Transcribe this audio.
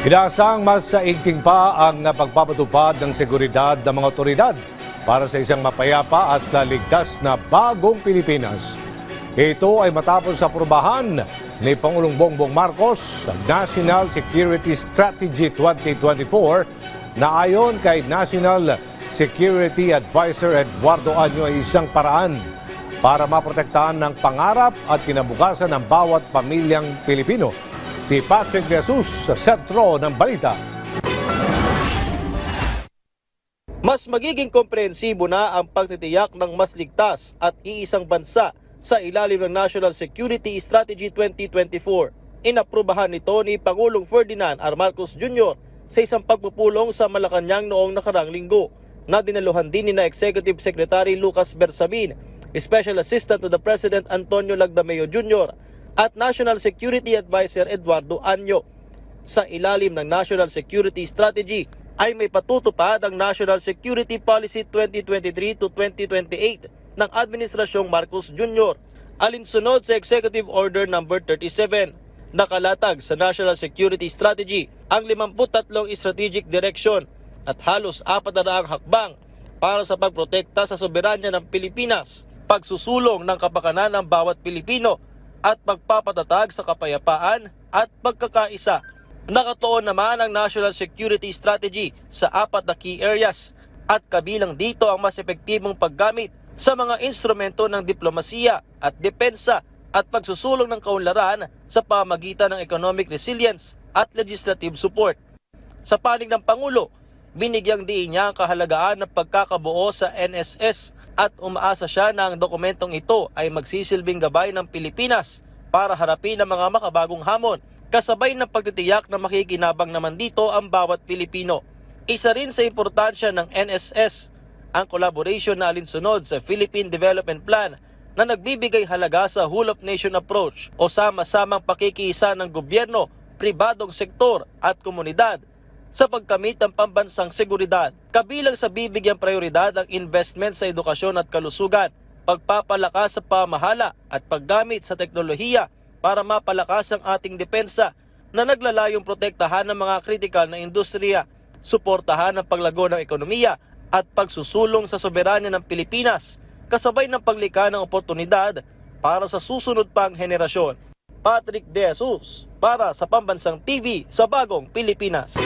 Inaasang mas saigting pa ang pagpapatupad ng seguridad ng mga otoridad para sa isang mapayapa at ligtas na bagong Pilipinas. Ito ay matapos sa aprubahan ni Pangulong Bongbong Marcos sa National Security Strategy 2024 na ayon kay National Security Advisor Eduardo Año ay isang paraan para maprotektahan ng pangarap at kinabukasan ng bawat pamilyang Pilipino. Si Patrick De Jesus sa sentro ng balita. Mas magiging komprehensibo na ang pagtitiyak ng mas ligtas at iisang bansa sa ilalim ng National Security Strategy 2024. Inaprubahan nito ni Pangulong Ferdinand R. Marcos Jr. sa isang pagpupulong sa Malacanang noong nakarang linggo na dinaluhan din ni Executive Secretary Lucas Bersamin, Special Assistant to the President Antonio Lagdameo Jr. at National Security Advisor Eduardo Año. Sa ilalim ng National Security Strategy ay may patutupad ang National Security Policy 2023 to 2028 ng Administrasyong Marcos Jr. alinsunod sa Executive Order No. 37. Nakalatag sa National Security Strategy ang 53 strategic direction at halos 400 hakbang para sa pagprotekta sa soberanya ng Pilipinas, pagsusulong ng kapakanan ng bawat Pilipino at pagpapatatag sa kapayapaan at pagkakaisa. Nakatuon naman ang National Security Strategy sa 4 na key areas at kabilang dito ang mas epektibong paggamit sa mga instrumento ng diplomasiya at depensa at pagsusulong ng kaunlaran sa pamagitan ng economic resilience at legislative support. Sa panig ng Pangulo, binigyang diin niya ang kahalagaan ng pagkakabuo sa NSS at umaasa siya na ang dokumentong ito ay magsisilbing gabay ng Pilipinas para harapin ang mga makabagong hamon, kasabay ng pagtitiyak na makikinabang naman dito ang bawat Pilipino. Isa rin sa importansya ng NSS ang collaboration na alinsunod sa Philippine Development Plan na nagbibigay halaga sa whole of nation approach o sama-samang pakikiisa ng gobyerno, pribadong sektor at komunidad sa pagkamit ng pambansang seguridad. Kabilang sa bibigyang prioridad ang investment sa edukasyon at kalusugan, pagpapalakas sa pamahala at paggamit sa teknolohiya para mapalakas ang ating depensa na naglalayong protektahan ng mga kritikal na industriya, suportahan ang paglago ng ekonomiya at pagsusulong sa soberanya ng Pilipinas, kasabay ng paglikha ng oportunidad para sa susunod pang henerasyon. Patrick De Jesus para sa Pambansang TV sa Bagong Pilipinas.